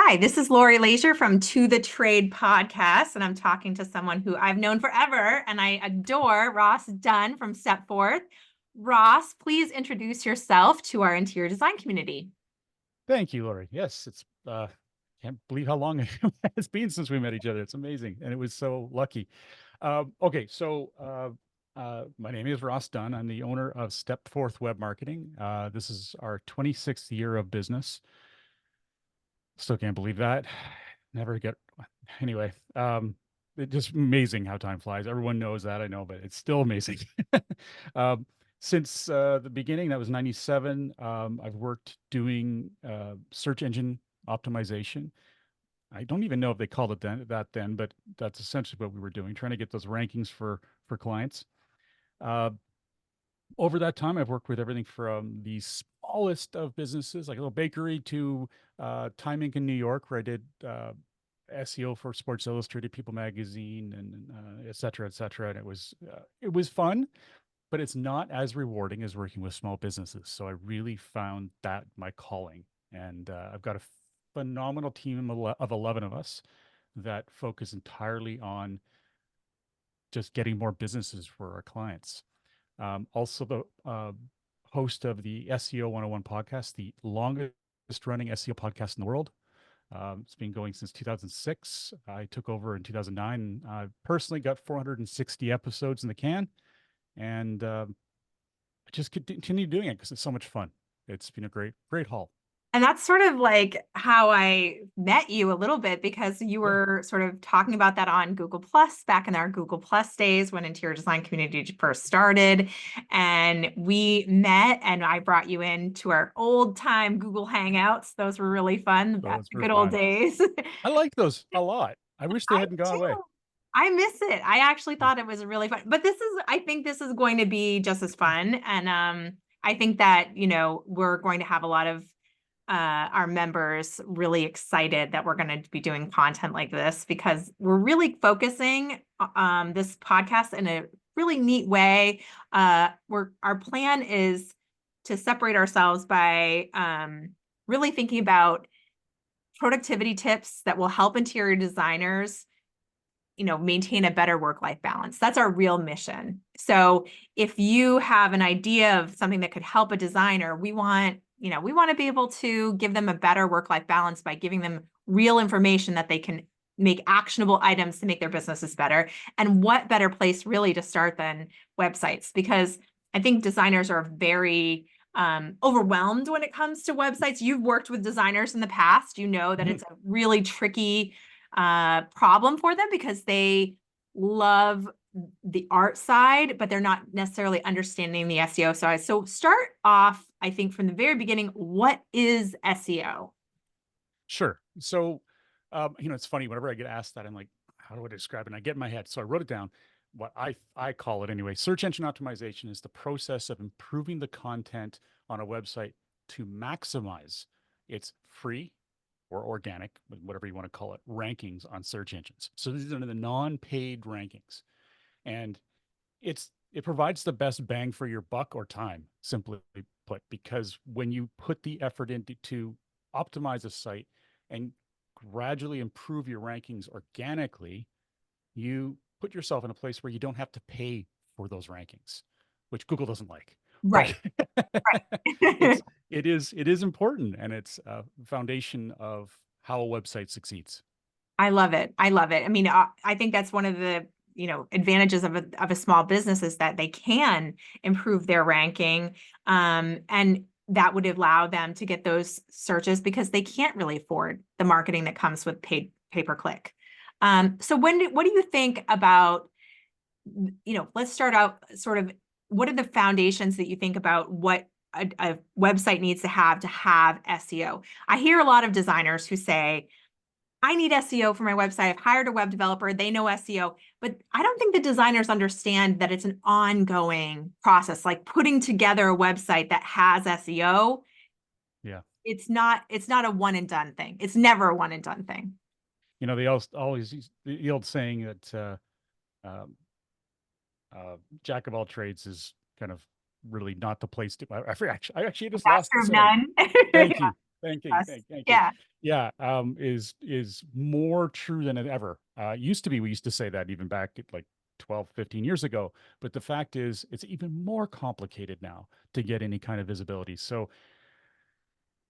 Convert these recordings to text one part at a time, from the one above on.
Hi, this is Lori Leisure from To the Trade podcast, and I'm talking to someone who I've known forever and I adore, Ross Dunn from StepForth. Ross, please introduce yourself to our interior design community. Thank you, Lori. Yes, it's can't believe how long it's been since we met each other. It's amazing, and it was so lucky. My name is Ross Dunn. I'm the owner of StepForth Web Marketing. This is our 26th year of business. Still can't believe that. Never get anyway. It's just amazing how time flies. Everyone knows that, I know, but it's still amazing. um, since the beginning, that was 97. I've worked doing search engine optimization. I don't even know if they called it that then, but that's essentially what we were doing, trying to get those rankings for clients. Uh, Over that time, I've worked with everything from the smallest of businesses, like a little bakery, to Time Inc. in New York, where I did SEO for Sports Illustrated, People Magazine, and et cetera, et cetera. And it was fun, but it's not as rewarding as working with small businesses. So I really found that my calling, and I've got a phenomenal team of 11 of us that focus entirely on just getting more businesses for our clients. Also, the host of the SEO 101 podcast, the longest running SEO podcast in the world. It's been going since 2006. I took over in 2009. I personally got 460 episodes in the can, and I just continue doing it because it's so much fun. It's been a great haul. And that's sort of like how I met you a little bit because you Yeah. were sort of talking about that on Google Plus back in our Google Plus days when interior design community first started. And we met and I brought you into our old time Google Hangouts. Those were really fun, Those the were good old fun. days. I like those a lot. I wish they I hadn't gone away. do. I miss it. I actually thought it was really fun. But I think this is going to be just as fun. And I think that, we're going to have a lot of our members really excited that we're going to be doing content like this because we're really focusing this podcast in a really neat way. Our plan is to separate ourselves by really thinking about productivity tips that will help interior designers maintain a better work-life balance. That's our real mission. So if you have an idea of something that could help a designer, we want to be able to give them a better work-life balance by giving them real information that they can make actionable items to make their businesses better. And what better place really to start than websites? Because I think designers are very overwhelmed when it comes to websites. You've worked with designers in the past. You know that Mhm. it's a really tricky problem for them because they love the art side, but they're not necessarily understanding the SEO side. So start off, I think, from the very beginning. What is SEO? Sure. It's funny. Whenever I get asked that, I'm like, how do I describe it? And I get in my head. So I wrote it down. What I call it anyway. Search engine optimization is the process of improving the content on a website to maximize its free or organic, whatever you want to call it, rankings on search engines. So these are the non-paid rankings, and it provides the best bang for your buck or time, simply put, because when you put the effort into to optimize a site and gradually improve your rankings organically, you put yourself in a place where you don't have to pay for those rankings, which Google doesn't like. But Right, right. it's it is important, and it's a foundation of how a website succeeds. I love it. I love it. I mean, I think that's one of the, advantages of a small business is that they can improve their ranking. And that would allow them to get those searches because they can't really afford the marketing that comes with paid pay-per-click. So what do you think about, let's start out sort of, what are the foundations that you think about what a website needs to have SEO? I hear a lot of designers who say, I need SEO for my website. I've hired a web developer. They know SEO, but I don't think the designers understand that it's an ongoing process. Like putting together a website that has SEO, Yeah. it's not a one and done thing. It's never a one and done thing. They always use the old saying that um, jack of all trades is kind of really not the place to. I actually just lost the Master of saying. none. Thank you. Thank you. Yes. Thank you. Yeah. Yeah, is more true than it ever used to be. We used to say that even back at like 12, 15 years ago. But the fact is, it's even more complicated now to get any kind of visibility. So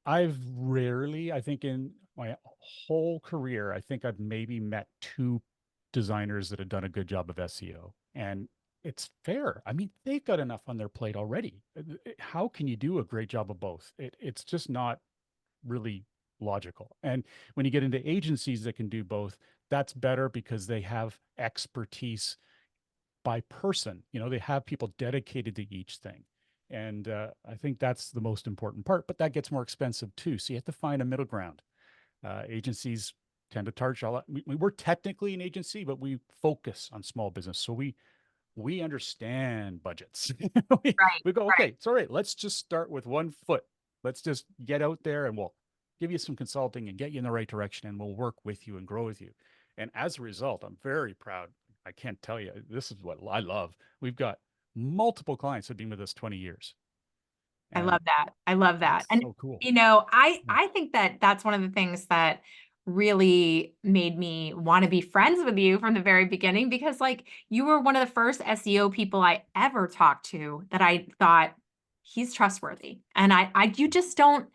I've rarely, I think in my whole career, I think I've maybe met two designers that have done a good job of SEO. And it's fair. I mean, they've got enough on their plate already. How can you do a great job of both? It's just not really logical. And when you get into agencies that can do both, that's better because they have expertise by person. You know, they have people dedicated to each thing. And I think that's the most important part, but that gets more expensive too. So you have to find a middle ground. Agencies tend to charge a lot. We're technically an agency, but we focus on small business. So we understand budgets. we, Right. we go, okay, Right. it's all right. Let's just start with 1 foot. Let's just get out there and we'll give you some consulting and get you in the right direction and we'll work with you and grow with you. And as a result, I'm very proud. I can't tell you, this is what I love. We've got multiple clients that have been with us 20 years. I And love that. I love that. that's And so cool. Yeah. I think that that's one of the things that really made me want to be friends with you from the very beginning because like you were one of the first SEO people I ever talked to that I thought he's trustworthy. And you just don't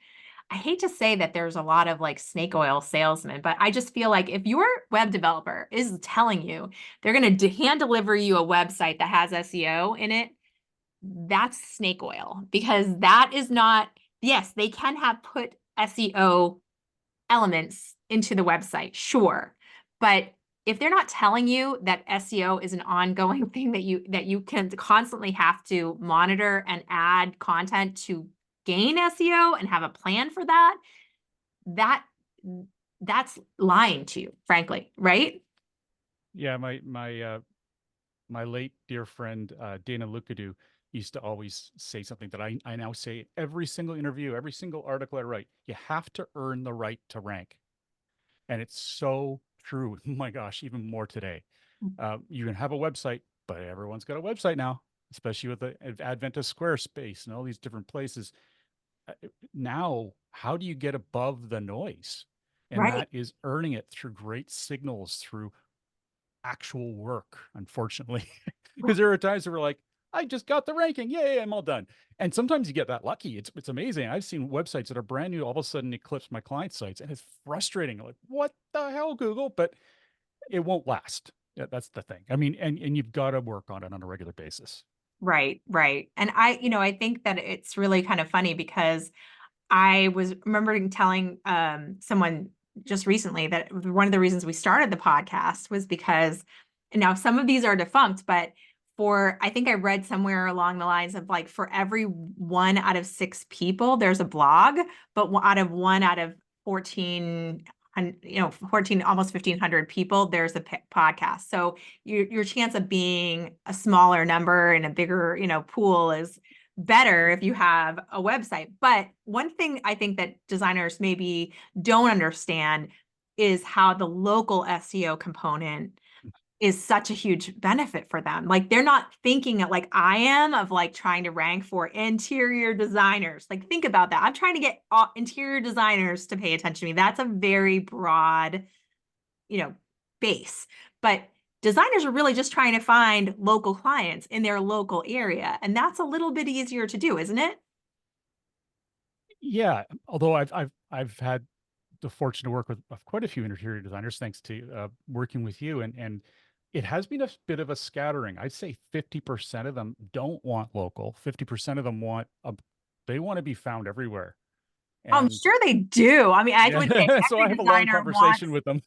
I hate to say that there's a lot of like snake oil salesmen, but I just feel like if your web developer is telling you they're going to hand deliver you a website that has SEO in it, that's snake oil because that is not, yes, they can have put SEO elements into the website, sure. But if they're not telling you that SEO is an ongoing thing that you can constantly have to monitor and add content to gain SEO and have a plan for that, that that's lying to you, frankly, right? Yeah, my late dear friend Dana Lukadu used to always say something that I now say every single interview, every single article I write. You have to earn the right to rank, and it's so true. Oh my gosh, even more today. You can have a website, but everyone's got a website now, especially with the advent of Squarespace and all these different places. Now, how do you get above the noise? And Right. that is earning it through great signals, through actual work, unfortunately. Because there are times where we're like, I just got the ranking. Yay, I'm all done. And sometimes you get that lucky. It's amazing. I've seen websites that are brand new all of a sudden eclipse my client sites, and it's frustrating. Like, what the hell, Google? But it won't last. Yeah, that's the thing. I mean, and you've got to work on it on a regular basis. Right, right. And I think that it's really kind of funny because I was remembering telling someone just recently that one of the reasons we started the podcast was because and now some of these are defunct, but for I think I read somewhere along the lines of like for every 1 out of 6 people, there's a blog, but out of 14 and 14 almost 1,500 people there's a podcast. So your chance of being a smaller number and a bigger pool is better if you have a website. But one thing I think that designers maybe don't understand is how the local SEO component is such a huge benefit for them. Like they're not thinking like I am of like trying to rank for interior designers. Like think about that. I'm trying to get interior designers to pay attention to me. That's a very broad, you know, base. But designers are really just trying to find local clients in their local area. And that's a little bit easier to do, isn't it? Yeah, although I've had the fortune to work with quite a few interior designers, thanks to working with you, and it has been a bit of a scattering. I'd say 50% of them don't want local. 50% of them they want to be found everywhere. I'm And sure they do. I mean, I would say yeah, so I every have a long designer wants, conversation with them.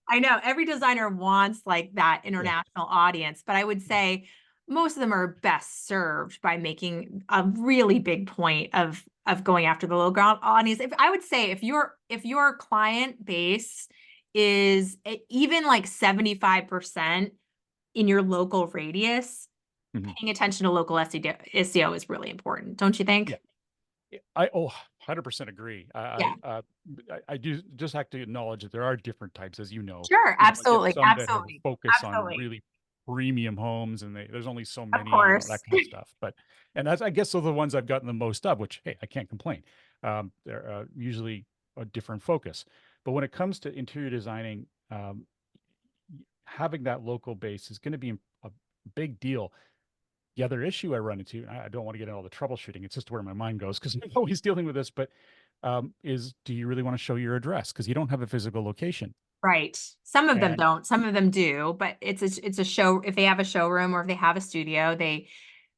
I know every designer wants like that Yeah. international audience, but I would say most of them are best served by making a really big point of going after the low ground audience. If I would say if your client base is even like 75% in your local radius, Mhm. paying attention to local SEO is really important, don't you Yeah. think? I 100% agree. Yeah. I do just have to acknowledge that there are different types, as you know. Sure, You know, like there's absolutely, some that have a absolutely, focus on absolutely. really premium homes and there's only so Of many, that course. kind of stuff. But, and that's, I guess, those are the ones I've gotten the most of, which, hey, I can't complain. They're usually a different focus. But when it comes to interior designing, having that local base is going to be a big deal. The other issue I run into, and I don't want to get into all the troubleshooting, it's just where my mind goes because I'm always dealing with this, but is, do you really want to show your address? Because you don't have a physical location. Right. Some of them And don't, some of them do, but it's a show, if they have a showroom or if they have a studio,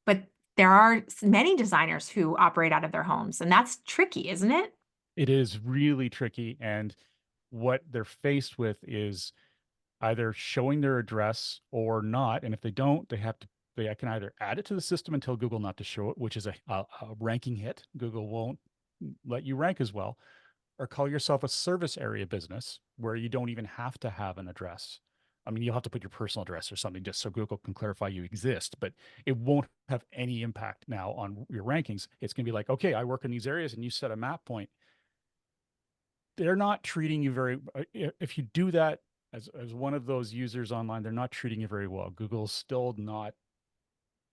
but there are many designers who operate out of their homes, and that's tricky, isn't it? it is really tricky. And what they're faced with is either showing their address or not. And if they don't, they can either add it to the system and tell Google not to show it, which is a ranking hit. Google won't let you rank as well, or call yourself a service area business where you don't even have to have an address. I mean, you'll have to put your personal address or something just so Google can clarify you exist, but it won't have any impact now on your rankings. It's going to be like, okay, I work in these areas and you set a map point. They're not treating you very, if you do that as one of those users online, they're not treating you very well. Google's still not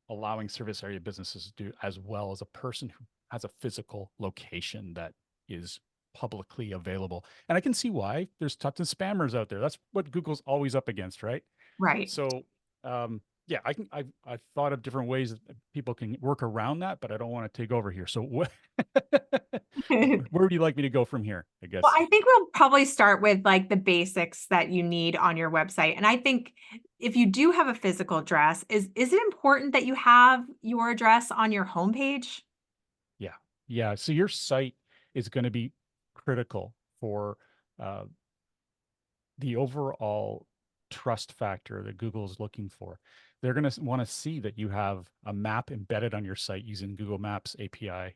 allowing service area businesses to do as well as a person who has a physical location that is publicly available. And I can see why. There's tons of spammers out there. That's what Google's always up against, right? Right. So, yeah, I've thought of different ways that people can work around that, but I don't want to take over here. So, where would you like me to go from here? I Well, guess. I think we'll probably start with like the basics that you need on your website. And I think if you do have a physical address, is it important that you have your address on your homepage? Yeah, yeah. So your site is going to be critical for uh, the overall trust factor that Google is looking for. They're going to want to see that you have a map embedded on your site using Google Maps API.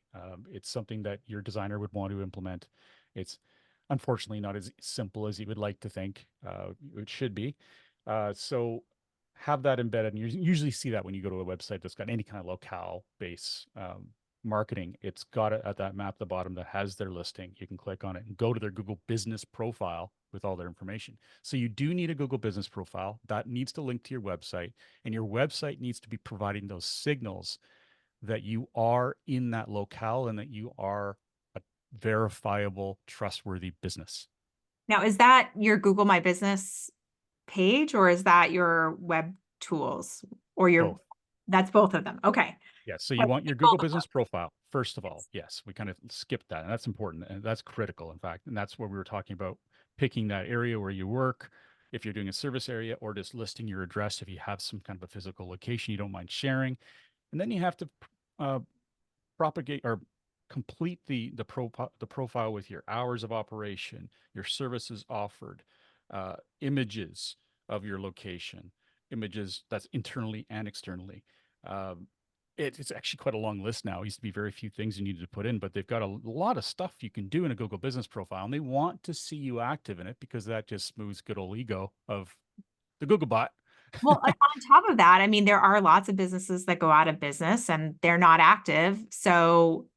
It's something that your designer would want to implement. It's unfortunately not as simple as you would like to think. It should be. So have that embedded. And you usually see that when you go to a website that's got any kind of locale base marketing. It's got it at that map at the bottom that has their listing. You can click on it and go to their Google business profile with all their information. So you do need a Google business profile that needs to link to your website, and your website needs to be providing those signals that you are in that locale and that you are a verifiable, trustworthy business. Now, is that your Google My Business page or is that your web tools or Both. that's both of them? Okay. Yes. So you But want your Google both of them. business profile, first of all. Yes. Yes. We kind of skipped that. And that's important. And that's critical, in fact. And that's where we were talking about picking that area where you work, if you're doing a service area, or just listing your address if you have some kind of a physical location you don't mind sharing. And then you have to uh, propagate or complete the profile with your hours of operation, your services offered, images of your location, images that's internally and externally. Um, it's actually quite a long list now. It used to be very few things you needed to put in, but they've got a lot of stuff you can do in a Google business profile, and they want to see you active in it because that just smooths good old ego of the Google bot. Well, on top of that, I mean, there are lots of businesses that go out of business and they're not active. So,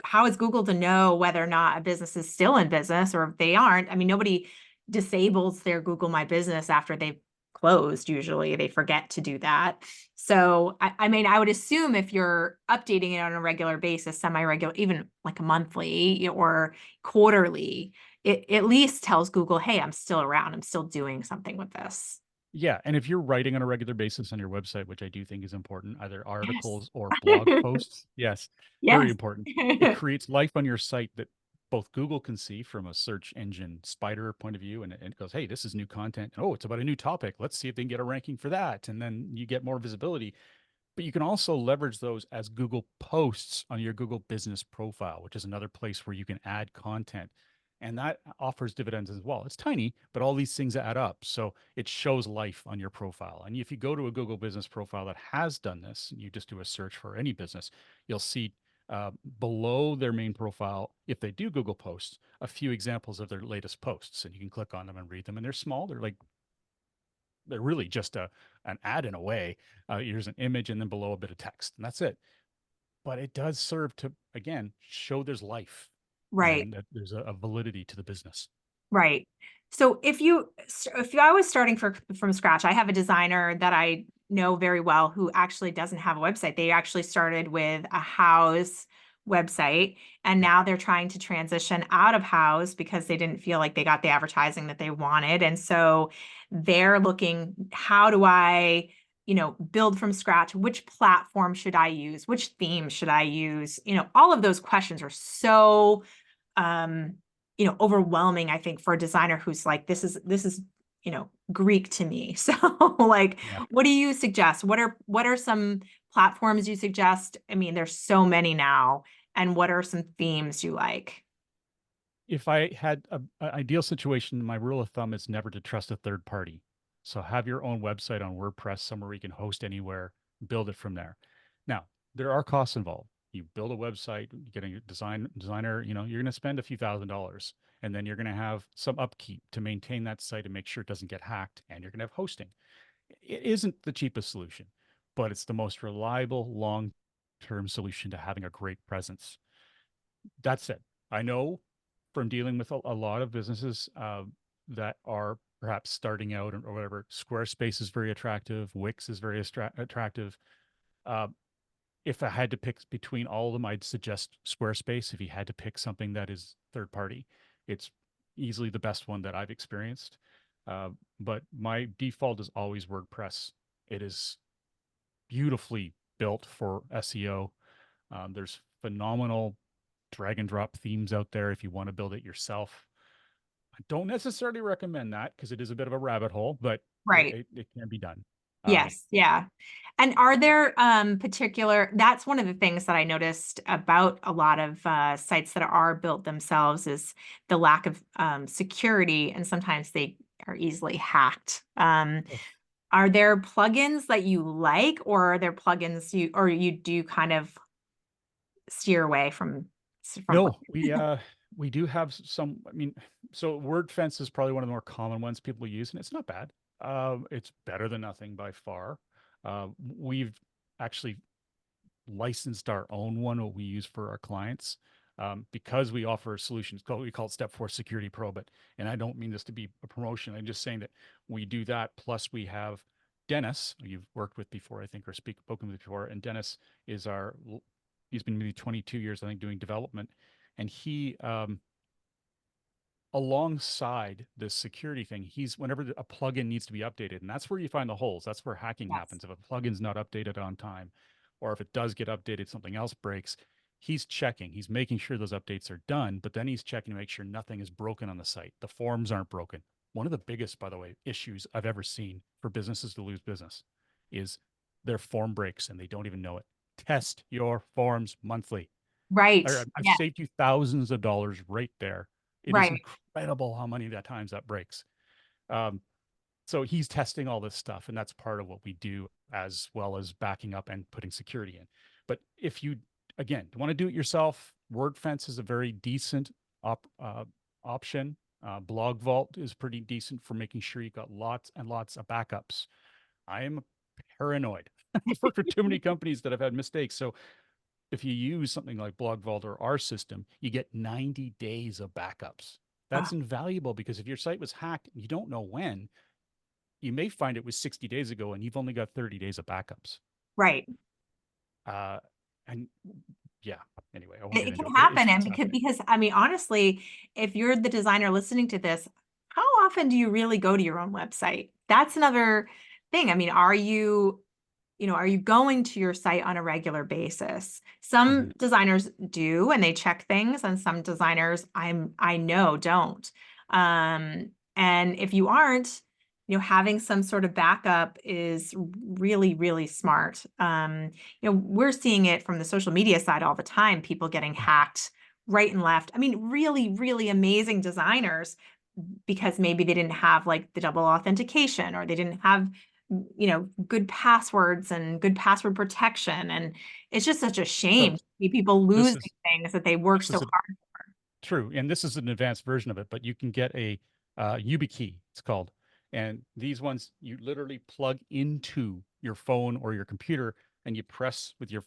how is Google to know whether or not a business is still in business or if they aren't? I mean, nobody disables their Google My Business after they've closed. Usually they forget to do that. So, I mean, I would assume if you're updating it on a regular basis, semi-regular, even like a monthly or quarterly, it at least tells Google, hey, I'm still around. I'm still doing something with this. Yeah, and if you're writing on a regular basis on your website, which I do think is important, either Yes. articles or blog posts, yes, very Yes. important. It creates life on your site that both Google can see from a search engine spider point of view, and it goes, hey, this is new content. Oh, it's about a new topic. Let's see if they can get a ranking for that. And then you get more visibility. But you can also leverage those as Google posts on your Google business profile, which is another place where you can add content. And that offers dividends as well. It's tiny, but all these things add up. So it shows life on your profile. And if you go to a Google business profile that has done this, and you just do a search for any business, you'll see below their main profile, if they do Google posts, a few examples of their latest posts. And you can click on them and read them. And they're small. They're really just an ad in a way. Here's an image and then below a bit of text, and that's it. But it does serve to, again, show there's life Right. and that there's a validity to the business. Right. So if I was starting from scratch, I have a designer that I know very well who actually doesn't have a website. They actually started with a house website, and Yeah. now they're trying to transition out of house because they didn't feel like they got the advertising that they wanted. And so they're looking, how do I, build from scratch? Which platform should I use? Which theme should I use? All of those questions are so um overwhelming, I think, for a designer who's like, this is Greek to me. So like, Yeah. what do you suggest? What are some platforms you suggest? I mean, there's so many now. And what are some themes you like? If I had a ideal situation, my rule of thumb is never to trust a third party. So have your own website on WordPress, somewhere where you can host anywhere, build it from there. Now, there are costs involved. You build a website, getting a designer, you're going to spend a few $1,000s, and then you're going to have some upkeep to maintain that site and make sure it doesn't get hacked, and you're going to have hosting. It isn't the cheapest solution, but it's the most reliable long-term solution to having a great presence. That said, I know from dealing with a lot of businesses that are perhaps starting out or whatever, Squarespace is very attractive, Wix is very attractive. Uh, if I had to pick between all of them, I'd suggest Squarespace. If you had to pick something that is third party, it's easily the best one that I've experienced. Uh, but my default is always WordPress. It is beautifully built for SEO. There's phenomenal drag and drop themes out there if you want to build it yourself. I don't necessarily recommend that because it is a bit of a rabbit hole, but Right. it can be done. Um, Yes, yeah. And are there particular, that's one of the things that I noticed about a lot of sites that are built themselves is the lack of security, and sometimes they are easily hacked. Are there plugins that you like, or are there plugins you do kind of steer away from no, plugins? we do have some. I mean, so WordFence is probably one of the more common ones people use, and it's not bad. It's better than nothing by far. We've actually licensed our own one, what we use for our clients, because we offer solutions. We call it StepForth Security Pro, and I don't mean this to be a promotion. I'm just saying that we do that. Plus, we have Dennis, who you've worked with before, I think, or spoken with before, and Dennis is he's been maybe 22 years, I think, doing development, and he alongside this security thing, he's whenever a plugin needs to be updated, and that's where you find the holes. That's where hacking Yes. happens. If a plugin's not updated on time, or if it does get updated, something else breaks. He's checking. He's making sure those updates are done, but then he's checking to make sure nothing is broken on the site. The forms aren't broken. One of the biggest, by the way, issues I've ever seen for businesses to lose business is their form breaks and they don't even know it. Test your forms monthly. Right. I've Yeah. saved you thousands of dollars right there. It is Right. incredible how many that times that breaks. Um, so he's testing all this stuff, and that's part of what we do, as well as backing up and putting security in. But if you, again, want to do it yourself, WordFence is a very decent option. Blog Vault is pretty decent for making sure you've got lots and lots of backups. I am paranoid. I've worked for too many companies that have had mistakes. So if you use something like Blog Vault or our system, you get 90 days of backups. Ah, That's invaluable because if your site was hacked and you don't know when, you may find it was 60 days ago and you've only got 30 days of backups. right. Uh, and yeah, anyway, I won't It get it into can it, but happen, and it's because happening. because I mean, honestly, if you're the designer listening to this, how often do you really go to your own website? That's another thing. I mean, are you going to your site on a regular basis? Mhm. Some designers do, and they check things, and some designers I know don't. And if you aren't, having some sort of backup is really, really smart. We're seeing it from the social media side all the time, people getting hacked right and left. I mean, really, really amazing designers, because maybe they didn't have like the double authentication, or they didn't have good passwords and good password protection. And it's just such a shame So to see people this losing is things that they worked this so is a hard. true, and this is an advanced version of it, but you can get a YubiKey, it's called. And these ones you literally plug into your phone or your computer and you press with your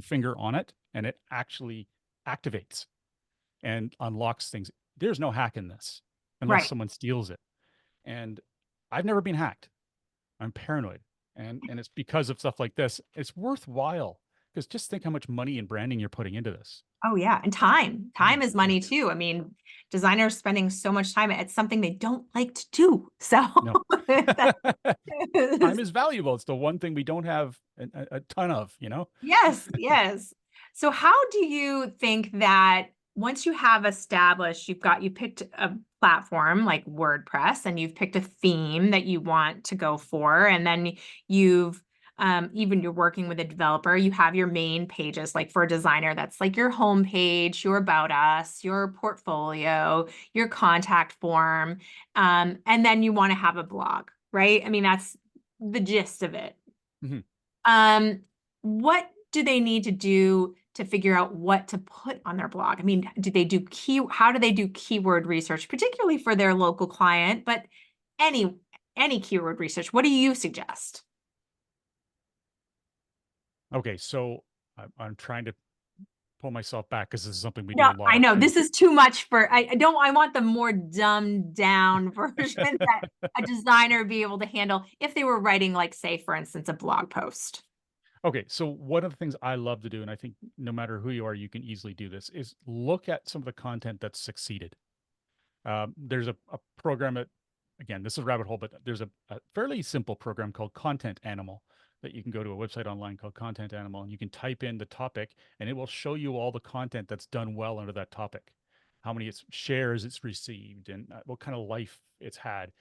finger on it and it actually activates and unlocks things. There's no hack in this. unless Right. someone steals it. And I've never been hacked. I'm paranoid. And it's because of stuff like this. It's worthwhile because just think how much money and branding you're putting into this. Oh yeah. And time. Yeah. Time is Yeah. money too. I mean, designers spending so much time. It's something they don't like to do. So No. that Time is- is valuable. It's the one thing we don't have a ton of, you know? yes, yes. So how do you think that once you have established, you picked a platform like WordPress and you've picked a theme that you want to go for, and then you've even you're working with a developer, you have your main pages, like for a designer, that's like your home page, your about us, your portfolio, your contact form, and then you want to have a blog, right? I mean, that's the gist of it. Mhm. What do they need to do to figure out what to put on their blog? I mean, how do they do keyword research, particularly for their local client, but any any keyword research? What do you suggest? Okay, so I'm trying to pull myself back because this is something we do No, a lot I of. know And this is too much for I want the more dumbed down version that a designer would be able to handle if they were writing, like, say, for instance, a blog post. okay, so one of the things I love to do, and I think no matter who you are, you can easily do this, is look at some of the content that's succeeded. There's a program that, again, this is a rabbit hole, but there's a fairly simple program called Content Animal that you can go to a website online called Content Animal, and you can type in the topic, and it will show you all the content that's done well under that topic, how many shares it's received, and what kind of life it's had.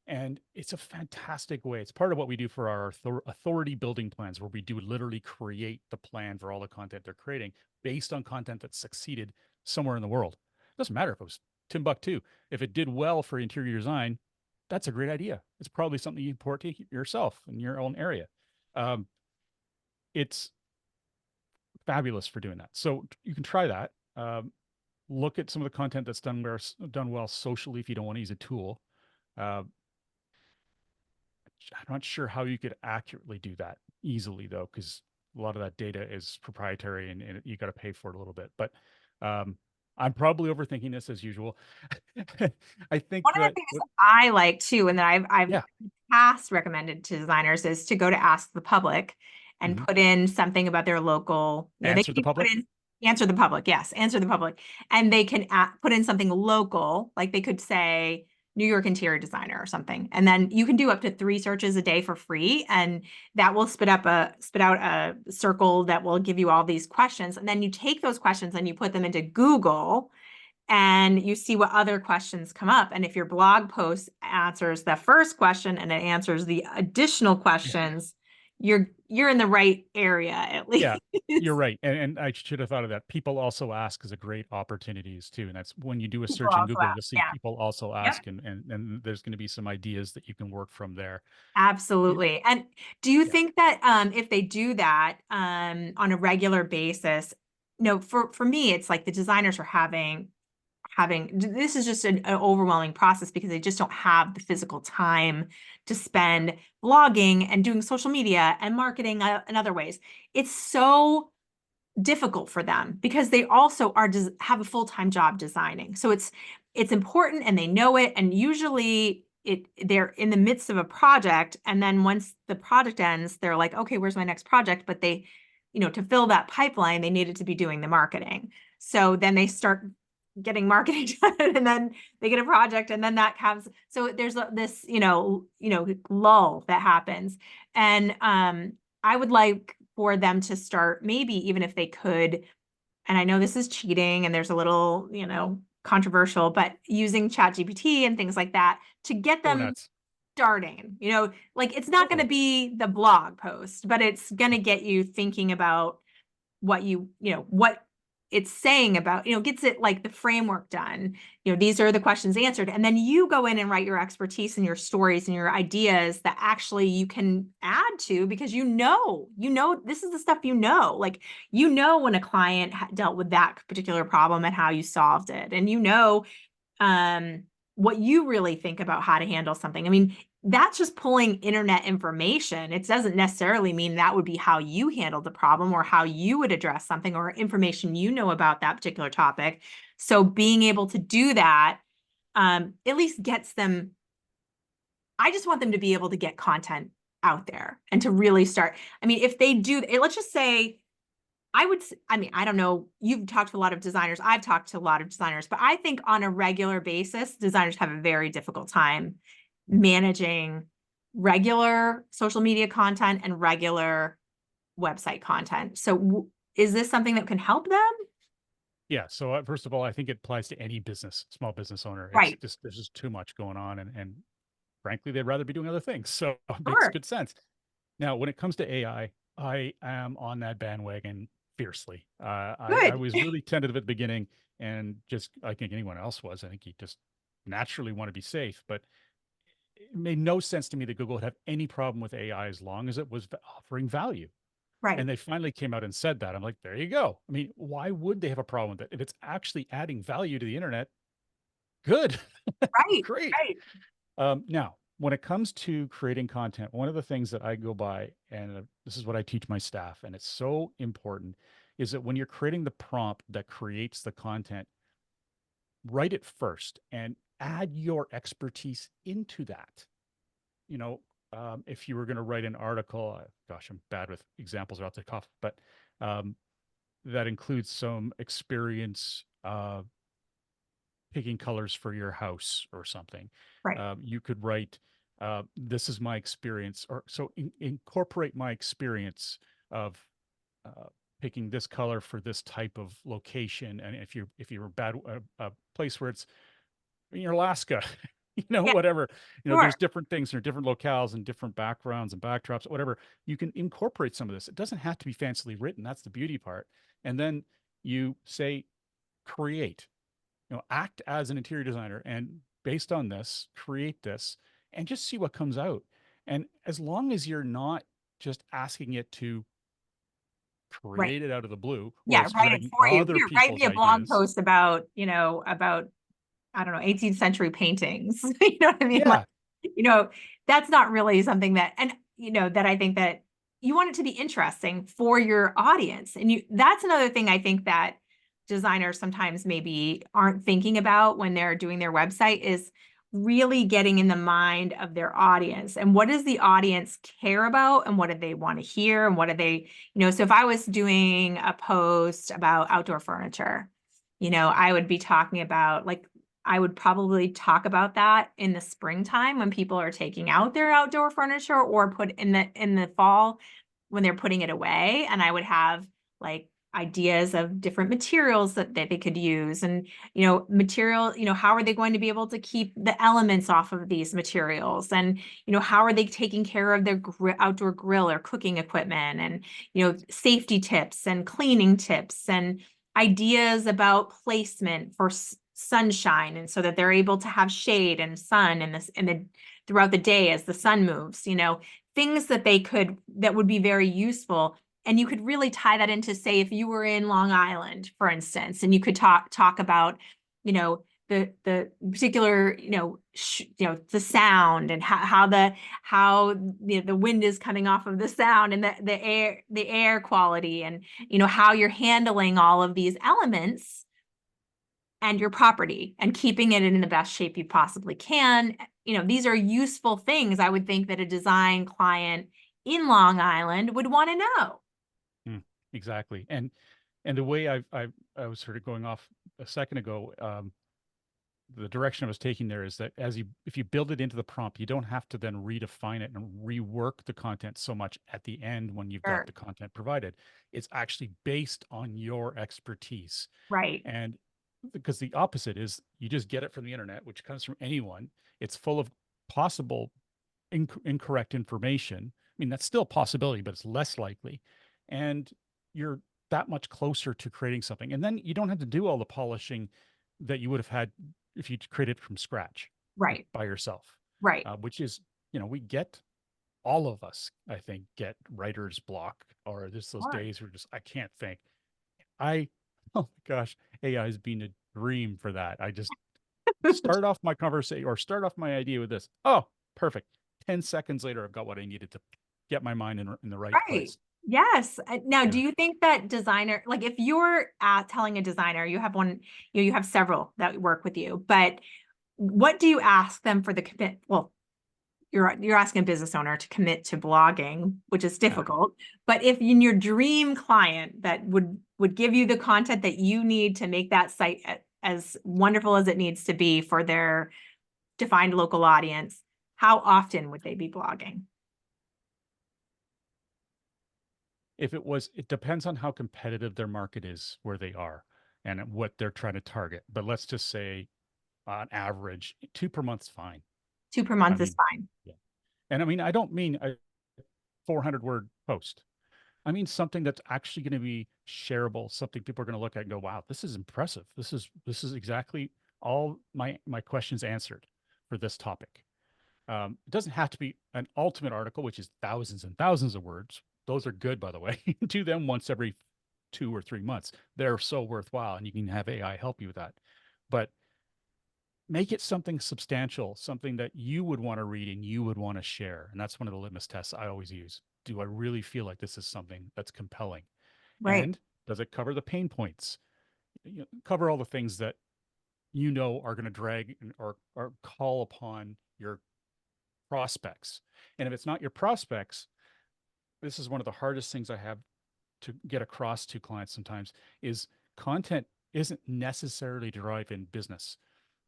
And it's a fantastic way. It's part of what we do for our authority building plans, where we do literally create the plan for all the content they're creating based on content that's succeeded somewhere in the world. It doesn't matter if it was Timbuktu. If it did well for interior design, that's a great idea. It's probably something you import to yourself in your own area. Um, it's fabulous for doing that. So you can try that. Look at some of the content that's done well socially if you don't want to use a tool. Uh, I'm not sure how you could accurately do that easily though, because a lot of that data is proprietary and you got to pay for it a little bit. But I'm probably overthinking this as usual. I think One of the that things I like too, and that I've yeah. past recommended to designers, is to go to Ask the Public and Mhm. put in something about their local, they Answer can the put public. in answer the public, yes, answer the public. And they can put in something local, like they could say New York interior designer or something. And then you can do up to 3 searches a day for free. And that will spit out a circle that will give you all these questions. And then you take those questions and you put them into Google and you see what other questions come up. And if your blog post answers the first question and it answers the additional questions, you're in the right area at Yeah, least. you're right. And I should have thought of that. People also ask is a great opportunities too. And that's when you do a People search in also Google, ask. you'll see Yeah. people also Yep. ask and there's going to be some ideas that you can work from there. It, Absolutely. And do you yeah. think that if they do that on a regular basis, for me, it's like the designers are having this is just an overwhelming process because they just don't have the physical time to spend blogging and doing social media and marketing in other ways. It's so difficult for them because they also have a full-time job designing. So it's important and they know it, and usually they're in the midst of a project, and then once the project ends, they're like, okay, where's my next project? But they, to fill that pipeline, they needed to be doing the marketing. So then they start getting marketing done, and then they get a project, and then that comes. So there's this, lull that happens. And I would like for them to start, maybe even if they could, and I know this is cheating and there's a little, controversial, but using ChatGPT and things like that to get Go them nuts. starting, like it's not going to Totally. be the blog post, but it's going to get you thinking about what it's saying about, gets it like the framework done. These are the questions answered. And then you go in and write your expertise and your stories and your ideas that actually you can add to, because this is the stuff, like, when a client dealt with that particular problem and how you solved it. And what you really think about how to handle something. I mean, that's just pulling internet information. It doesn't necessarily mean that would be how you handle the problem or how you would address something or information about that particular topic. So being able to do that at least gets them. I just want them to be able to get content out there and to really start. I mean, if they do, let's just say, I mean, I don't know, you've talked to a lot of designers, I've talked to a lot of designers, but I think on a regular basis, designers have a very difficult time managing regular social media content and regular website content. So is this something that can help them? Yeah. So first of all, I think it applies to any business, small business owner. It's Right. just, there's just too much going on, and frankly, they'd rather be doing other things. So it makes Sure. good sense. Now, when it comes to AI, I am on that bandwagon fiercely. I Good. was really tentative at the beginning, and just I think anyone else was. I think you just naturally want to be safe, but it made no sense to me that Google would have any problem with AI as long as it was offering value. Right. And they finally came out and said that. I'm like, there you go. I mean, why would they have a problem with it? If it's actually adding value to the internet, good, Right. great. Right. Now, when it comes to creating content, one of the things that I go by, and this is what I teach my staff, and it's so important, is that when you're creating the prompt that creates the content, write it first and add your expertise into that. You know, if you were going to write an article, gosh, I'm bad with examples off the cuff, but um, that includes some experience picking colors for your house or something. Right. You could write, "This is my experience," or so incorporate my experience of uh, picking this color for this type of location. And if you're bad a place where it's in Alaska, Yeah. whatever, Sure. there's different things, there are different locales and different backgrounds and backdrops, whatever. You can incorporate some of this. It doesn't have to be fancily written. That's the beauty part. And then you say, create, act as an interior designer, and based on this, create this, and just see what comes out. And as long as you're not just asking it to Right. create it out of the blue, where Yeah. it's Write it grabbing for you. other Here, write people's me a blog ideas. post about, about, I don't know, 18th century paintings. You know what I mean? Like, Yeah. you know, that's not really something that, and that I think that you want it to be interesting for your audience. And that's another thing I think that designers sometimes maybe aren't thinking about when they're doing their website, is really getting in the mind of their audience, and what does the audience care about, and what do they want to hear, and what do they, so if I was doing a post about outdoor furniture, I would be talking about, like, I would probably talk about that in the springtime when people are taking out their outdoor furniture, or put in the fall when they're putting it away. And I would have, like, ideas of different materials that they could use, and material, how are they going to be able to keep the elements off of these materials, and how are they taking care of their outdoor grill or cooking equipment, and safety tips and cleaning tips, and ideas about placement for sunshine, and so that they're able to have shade and sun in the throughout the day as the sun moves, things that would be very useful. And you could really tie that into, say, if you were in Long Island, for instance, and you could talk about, the particular, the sound, and how the wind is coming off of the sound, and the air quality, and how you're handling all of these elements and your property, and keeping it in the best shape you possibly can. These are useful things I would think that a design client in Long Island would want to know. Exactly. And the way I was sort of going off a second ago, the direction I was taking there is that if you build it into the prompt, you don't have to then redefine it and rework the content so much at the end when you've got Sure. the content provided. It's actually based on your expertise. Right. And because the opposite is you just get it from the internet, which comes from anyone. It's full of possible incorrect information. I mean, that's still a possibility, but it's less likely. And you're that much closer to creating something. And then you don't have to do all the polishing that you would have had if you created from scratch, like Right. by yourself, Right. which is, we get, all of us, I think, get writer's block, or just those Sure. days where just, I can't think. I, oh my gosh, AI has been a dream for that. I just start off my conversation or start off my idea with this. Oh, perfect. 10 seconds later, I've got what I needed to get my mind in the right Right. place. Yes. Now, Yeah. do you think that designer, like, if you're telling a designer, you have one, you have several that work with you, but what do you ask them for the commit? Well, you're asking a business owner to commit to blogging, which is Yeah. difficult. But if in your dream client that would give you the content that you need to make that site as wonderful as it needs to be for their defined local audience, how often would they be blogging? It depends on how competitive their market is where they are and what they're trying to target. But let's just say on average, 2 per month's fine. 2 per month I is mean, fine. yeah. And I mean, I don't mean a 400-word post. I mean something that's actually going to be shareable, something people are going to look at and go, "Wow, this is impressive. This is exactly all my questions answered for this topic." It doesn't have to be an ultimate article, which is thousands and thousands of words. Those are good, by the way. Do them once every 2 or 3 months. They're so worthwhile, and you can have AI help you with that. But make it something substantial, something that you would want to read and you would want to share. And that's one of the litmus tests I always use. Do I really feel like this is something that's compelling? Right. And does it cover the pain points? Cover all the things that are going to drag or call upon your prospects. And if it's not your prospects, this is one of the hardest things I have to get across to clients sometimes is content isn't necessarily to drive in business.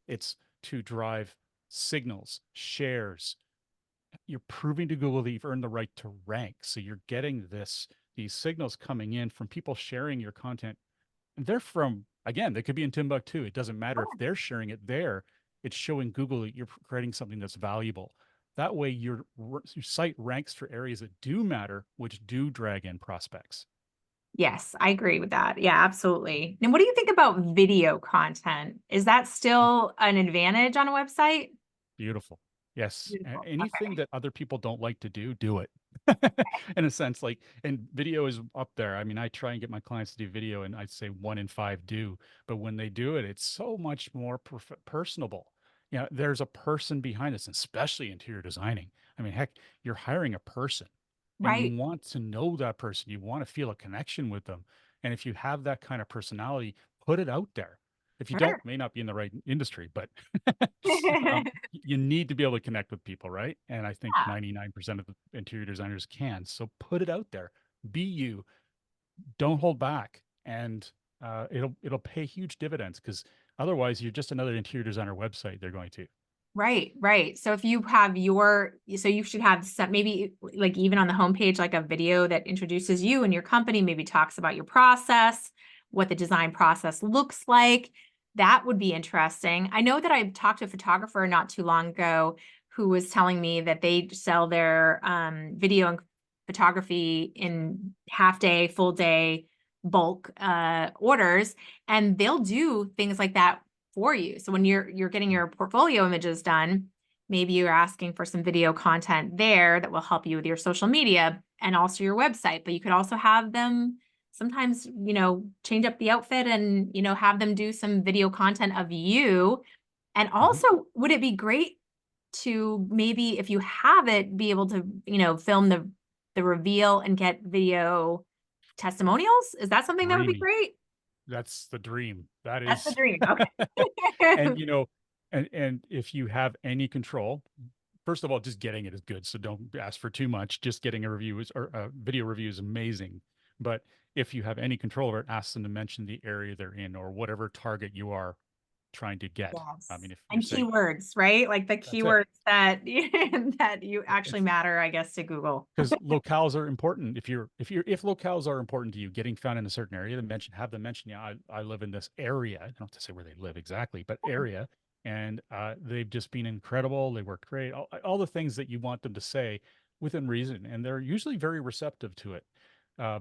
It's to drive signals, shares. You're proving to Google that you've earned the right to rank. So you're getting these signals coming in from people sharing your content. And they're from, again, they could be in Timbuktu. It doesn't matter if they're sharing it there. It's showing Google that you're creating something that's valuable. That way your site ranks for areas that do matter, which do drag in prospects. Yes, I agree with that. Yeah, absolutely. And what do you think about video content? Is that still an advantage on a website? Beautiful. Yes. Beautiful. Anything Okay. that other people don't like to do, do it. In a sense, like, and video is up there. I mean, I try and get my clients to do video, and I'd say 1 in 5 do. But when they do it, it's so much more personable. There's a person behind this, especially interior designing. I mean, heck, you're hiring a person and you Right. want to know that person. You want to feel a connection with them. And if you have that kind of personality, put it out there. If you don't, Sure. may not be in the right industry, but you need to be able to connect with people, right? And I think Yeah. 99% of the interior designers can. So put it out there. Be you. Don't hold back, and it'll pay huge dividends because otherwise you're just another interior designer website. They're going to. Right, right. So if you have so you should have some, maybe like even on the homepage, like a video that introduces you and your company, maybe talks about your process, what the design process looks like. That would be interesting. I know that I talked to a photographer not too long ago who was telling me that they sell their video and photography in half day, full day bulk orders, and they'll do things like that for you. So when you're getting your portfolio images done, maybe you're asking for some video content there that will help you with your social media and also your website. But you could also have them sometimes, change up the outfit and, have them do some video content of you. And Mhm. also, would it be great to maybe, if you have it, be able to, film the reveal and get video testimonials? Is that something that would be Dreamy. great? That's the dream. That That's the is, dream. Okay. and and if you have any control, first of all, just getting it is good. So don't ask for too much. Just getting a review or a video review is amazing. But if you have any control over it, ask them to mention the area they're in or whatever target you are trying to get. I Yes. mean, if you're And saying keywords, right? Like the that's it, keywords that that you actually it's matter, I guess, to Google. because locales are important. If locales are important to you, getting found in a certain area, then have them mention, yeah, I live in this area. I don't have to say where they live exactly, but area. And they've just been incredible. They work great. All the things that you want them to say within reason, and they're usually very receptive to it. Uh,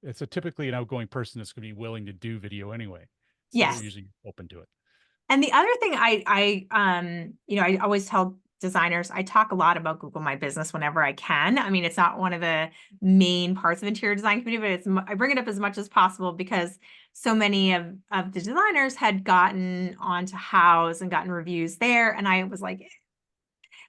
it's typically an outgoing person that's going to be willing to do video anyway, so they're Yes. usually open to it. And the other thing I always tell designers, I talk a lot about Google My Business whenever I can. I mean, it's not one of the main parts of interior design community, but I bring it up as much as possible because so many of the designers had gotten onto Houzz and gotten reviews there. And I was like,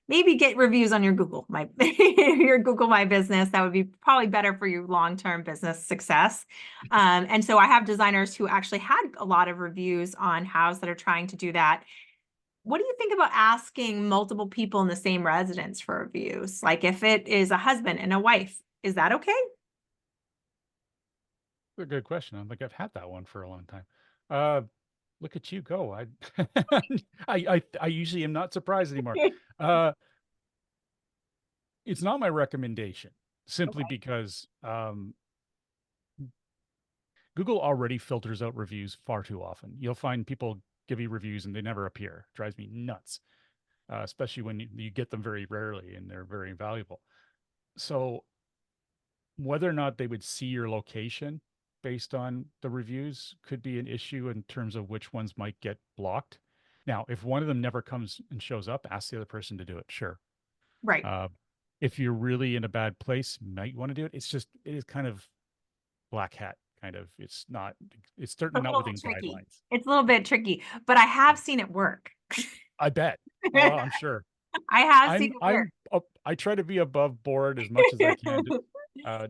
maybe get reviews on your your Google My Business. That would be probably better for your long-term business success. And so I have designers who actually had a lot of reviews on Houzz that are trying to do that. what do you think about asking multiple people in the same residence for reviews? Like if it is a husband and a wife, is that okay? A good question. I don't think I've had that one for a long time. Uh, Look at you go. I usually am not surprised anymore. Uh, it's not my recommendation simply Okay. because Google already filters out reviews far too often. You'll find people give you reviews and they never appear. It drives me nuts, especially when you get them very rarely and they're very valuable. So whether or not they would see your location based on the reviews could be an issue in terms of which ones might get blocked. Now, if one of them never comes and shows up, ask the other person to do it. Sure. Right. Uh, if you're really in a bad place, might want to do it. It's just, it is kind of black hat kind of. It's not, it's A certainly not little within tricky. guidelines. It's a little bit tricky, but I have seen it work. I bet. Oh, I'm sure. I have seen it work. I try to be above board as much as I can,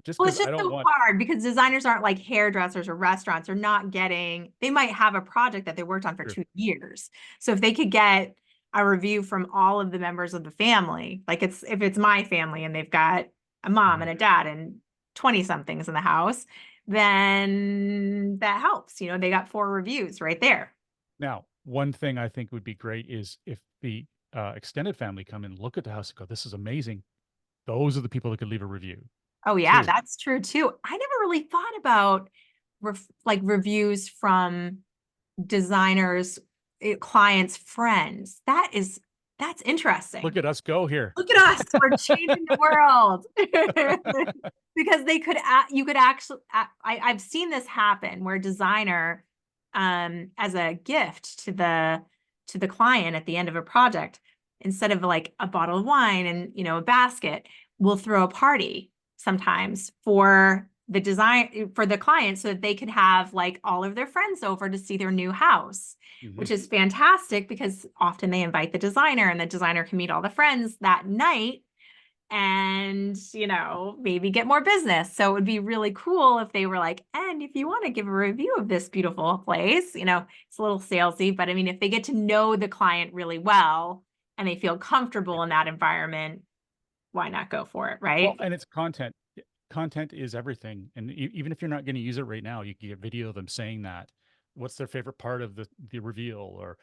just Well, because it's I just don't so want. hard because designers aren't like hairdressers or restaurants. They're not getting, they might have a project that they worked on for Sure. 2 years. So if they could get a review from all of the members of the family, like it's, if it's my family and they've got a mom Mhm. and a dad and 20 somethings in the house, then that helps. You know, they got 4 reviews right there. Now, one thing I think would be great is if the extended family come and look at the house and go, "This is amazing." Those are the people that could leave a review Oh yeah, too. that's true too. I never really thought about like reviews from designers, clients, friends. That's Look interesting. at us go here. Look at us, we're changing the world. Because they could, you could actually, I've seen this happen where designer, as a gift to the client at the end of a project, instead of like a bottle of wine and a basket, we'll throw a party sometimes for the design for the client so that they could have like all of their friends over to see their new house, Mhm. which is fantastic because often they invite the designer and the designer can meet all the friends that night and maybe get more business. So it would be really cool if they were like, and if you want to give a review of this beautiful place, it's a little salesy, but I mean, if they get to know the client really well and they feel comfortable in that environment, why not go for it, Well, right? and it's content. Content is everything, and even if you're not going to use it right now, you can get video of them saying that. What's their favorite part of the reveal, or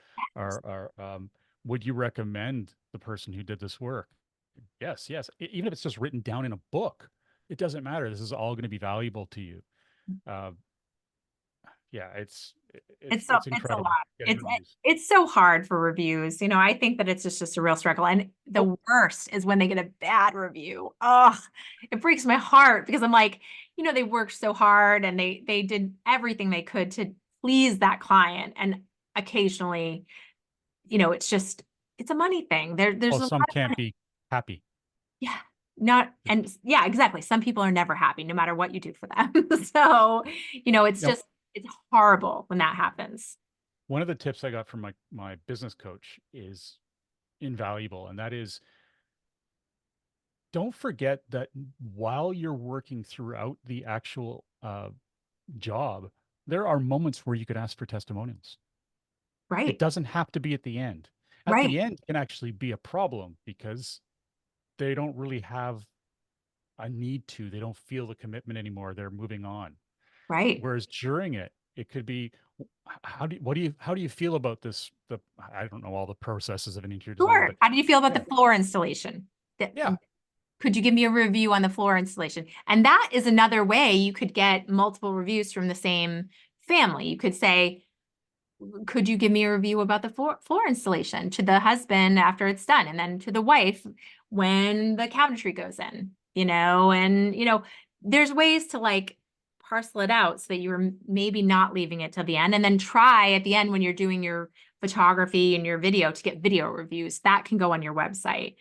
would you recommend the person who did this work? Yes, yes. Even if it's just written down in a book, it doesn't matter. This is all going to be valuable to you. Uh, yeah, it's It's a lot. incredible getting It's reviews. it's so hard for reviews. I think that it's just a real struggle. And Oh, the worst is when they get a bad review. Oh, it breaks my heart because I'm like, they worked so hard and they did everything they could to please that client. And occasionally, it's a money thing. There's well, a lot some of can't money. be happy. Yeah. Not and yeah, exactly. Some people are never happy no matter what you do for them. So, it's Now, just it's horrible when that happens. one of the tips I got from my business coach is invaluable, and that is don't forget that while you're working throughout the actual job, there are moments where you could ask for testimonials. It Right. doesn't have to be at the end. At Right. the end can actually be a problem because they don't really have a need to. They don't feel the commitment anymore. They're moving on. Right. Whereas during it, it could be, how do you feel about this? I don't know all the processes of an interior designer, Sure. but How did you feel about the yeah, floor installation? yeah. Could you give me a review on the floor installation? And that is another way you could get multiple reviews from the same family. You could say, could you give me a review about the floor installation to the husband after it's done, and then to the wife when the cabinetry goes in, and there's ways to like parcel it out so that you're maybe not leaving it till the end, and then try at the end when you're doing your photography and your video to get video reviews that can go on your website.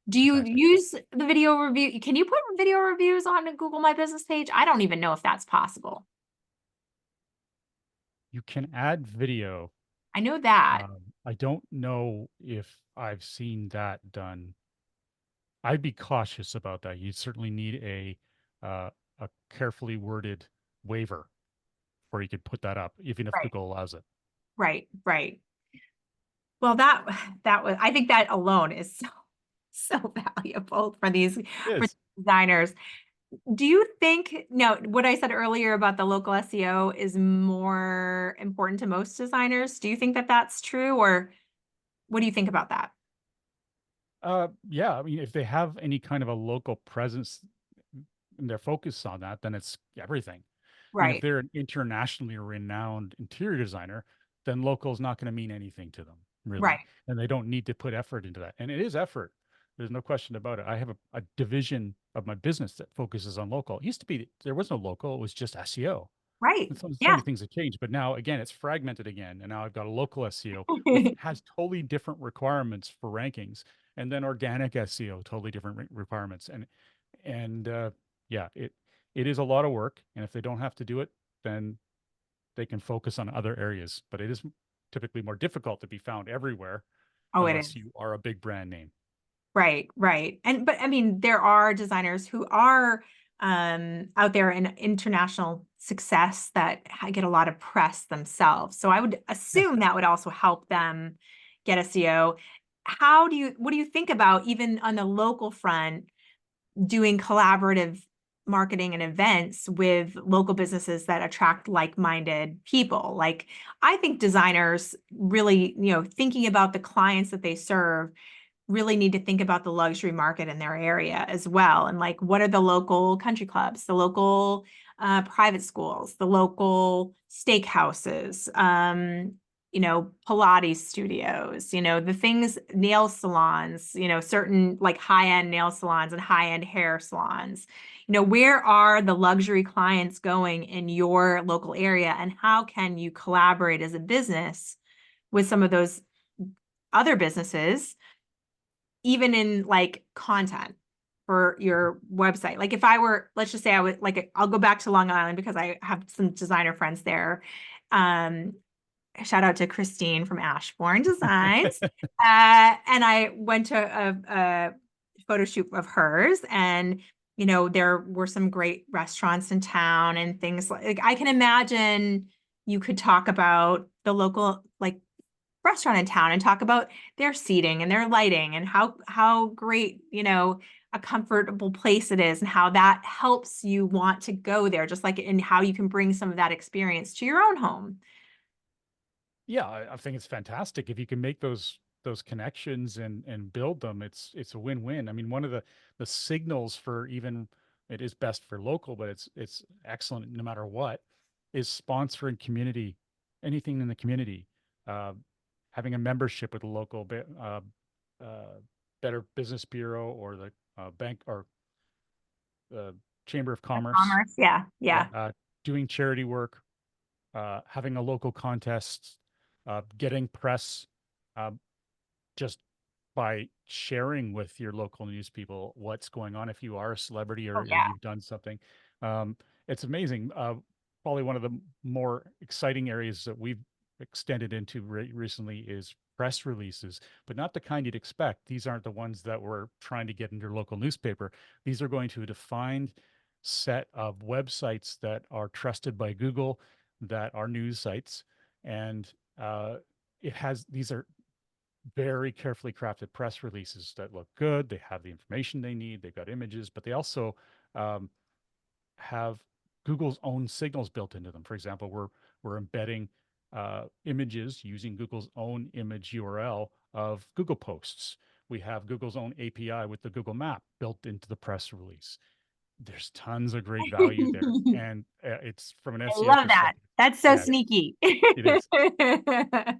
Do you Exactly. use the video review? Can you put video reviews on a Google My Business page? I don't even know if that's possible. You can add video. I know that. I don't know if I've seen that done. I'd be cautious about that. You certainly need a carefully worded waiver where you could put that up, even if Right. Google allows it. Right. Right. Well, that was, I think that alone is so, so valuable for these It for is. designers. Do you think, no, what I said earlier about the local SEO is more important to most designers? Do you think that that's true, or what do you think about that? Yeah, I mean, if they have any kind of a local presence and they're focused on that, then it's everything. I mean, if Right, they're an internationally renowned interior designer, then local is not going to mean anything to them, right, really. And they don't need to put effort into that. And it is effort. There's no question about it. I have a division of my business that focuses on local. It used to be there was no local, it was just SEO. right. And so Yeah. many things have changed, but now again, it's fragmented again. And now I've got a local SEO with has totally different requirements for rankings, and then organic SEO, totally different requirements. And yeah, it is a lot of work. And if they don't have to do it, then they can focus on other areas. But it is typically more difficult to be found everywhere Oh, it is. unless you are a big brand name. Right, right. And but I mean, there are designers who are out there in international success that get a lot of press themselves. So I would assume that would also help them get SEO. What do you think about even on the local front doing collaborative marketing and events with local businesses that attract like-minded people? Like, I think designers really, thinking about the clients that they serve, really need to think about the luxury market in their area as well. And like, what are the local country clubs, the local private schools, the local steakhouses, Pilates studios, the things, nail salons, certain like high-end nail salons and high-end hair salons. Where are the luxury clients going in your local area, and how can you collaborate as a business with some of those other businesses, even in like content for your website? Like if I were, let's just say I would like, I'll go back to Long Island because I have some designer friends there. Um, Shout out to Christine from Ashbourne Designs. And I went to a photo shoot of hers, and there were some great restaurants in town and things like I can imagine you could talk about the local like restaurant in town and talk about their seating and their lighting and how great, a comfortable place it is, and how that helps you want to go there, just like in how you can bring some of that experience to your own home. Yeah, I think it's fantastic if you can make those connections and build them. It's a win-win. I mean, one of the signals for even it is best for local, but it's excellent no matter what, is sponsoring community, anything in the community, uh, having a membership with a local Better Business Bureau or the bank or the Chamber of Commerce. Commerce, yeah, Yeah, yeah. doing charity work, having a local contest, getting press, uh, just by sharing with your local news people what's going on. If you are a celebrity Oh, or yeah. you've done something, um, it's amazing. Probably one of the more exciting areas that we've extended into recently is press releases, but not the kind you'd expect. These aren't the ones that we're trying to get in your local newspaper. These are going to a defined set of websites that are trusted by Google, that are news sites, and these are very carefully crafted press releases that look good. They have the information they need. They've got images, but they also um, have Google's own signals built into them. For example, we're embedding images using Google's own image URL of Google posts. We have Google's own API with the Google Map built into the press release. There's tons of great value there, and it's from an I SEO love that. perspective. That's so Yeah, sneaky. it is.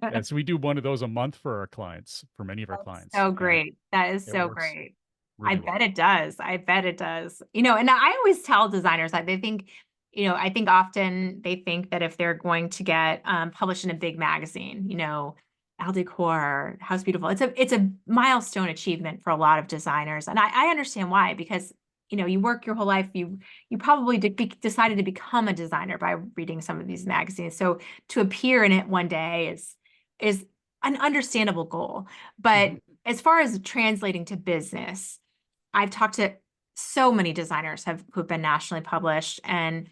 Yeah, so we do one of those a month for our clients, for many of our That's clients, so and great. That is it so works great. I really bet well. it does. I bet it does. And I always tell designers that they think, I think often they think that if they're going to get published in a big magazine, Al Decor, House Beautiful, it's a milestone achievement for a lot of designers. And I understand why, because you work your whole life, you probably decided to become a designer by reading some of these magazines. So to appear in it one day is an understandable goal. But Mhm. as far as translating to business, I've talked to so many designers who've been nationally published, and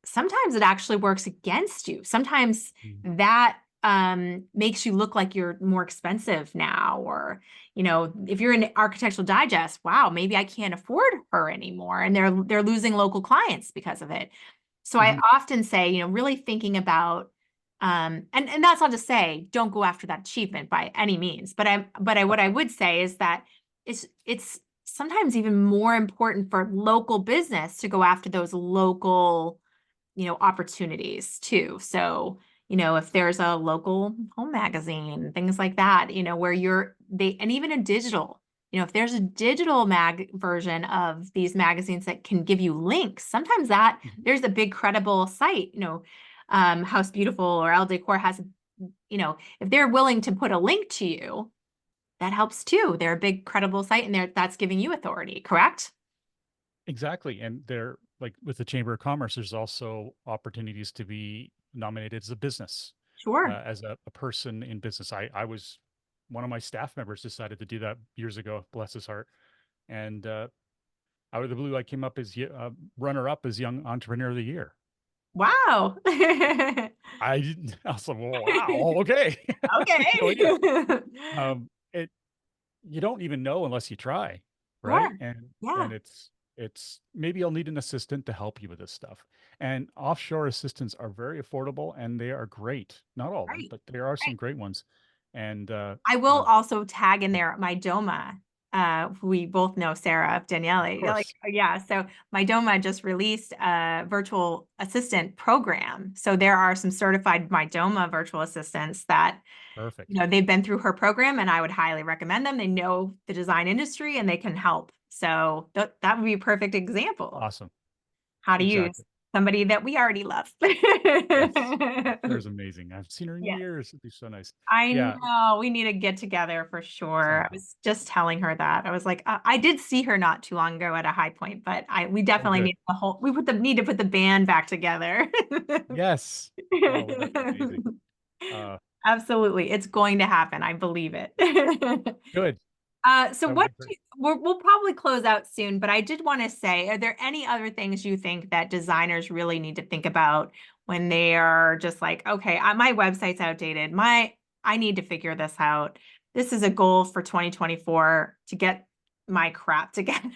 sometimes it actually works against you. Sometimes Mm. that makes you look like you're more expensive now, or if you're in Architectural Digest, wow, maybe I can't afford her anymore, and they're losing local clients because of it. So I Mhm. often say, really thinking about, and that's not to say don't go after that achievement by any means, but what I would say is that it's sometimes even more important for local business to go after those local, opportunities too. So, if there's a local home magazine, things like that, where and even a digital, if there's a digital version of these magazines that can give you links, sometimes Mhm. there's a big credible site, House Beautiful or El Decor has, if they're willing to put a link to you, that helps too. They're a big credible site, and that's giving you authority, correct? Exactly. And there, like with the Chamber of Commerce, there's also opportunities to be nominated as a business, Sure. as a person in business. I was one of my staff members decided to do that years ago, bless his heart. And out of the blue, I came up as runner up as Young Entrepreneur of the Year. Wow. I didn't, I was like, well, wow, okay. No idea. Okay. It you don't even know unless you try, right? Sure. And Yeah. it's maybe I'll need an assistant to help you with this stuff. And offshore assistants are very affordable and they are great. Not all of them, Right. but there are some Right. great ones. And I will I've also tag in there my Doma. We both know Sarah of of Daniele. course, Yeah. So my Doma just released a virtual assistant program. So there are some certified my Doma virtual assistants that, perfect. they've been through her program, and I would highly recommend them. They know the design industry and they can help. So that would be a perfect example Awesome. how to use Exactly. somebody that we already love. Yes. Sarah's amazing. I've seen her in Yeah, years. It'd be so nice. I Yeah, know. We need to get together for sure. I sometime. was just telling her that. I was like, I did see her not too long ago at a High Point, but we Oh, definitely good. need to put the band back together. Yes. Oh, would that be amazing? Uh, Absolutely. It's going to happen. I believe it. good. So That would be great. we'll probably close out soon, but I did want to say, are there any other things you think that designers really need to think about when they are just like, okay, my website's outdated. I need to figure this out. This is a goal for 2024 to get my crap together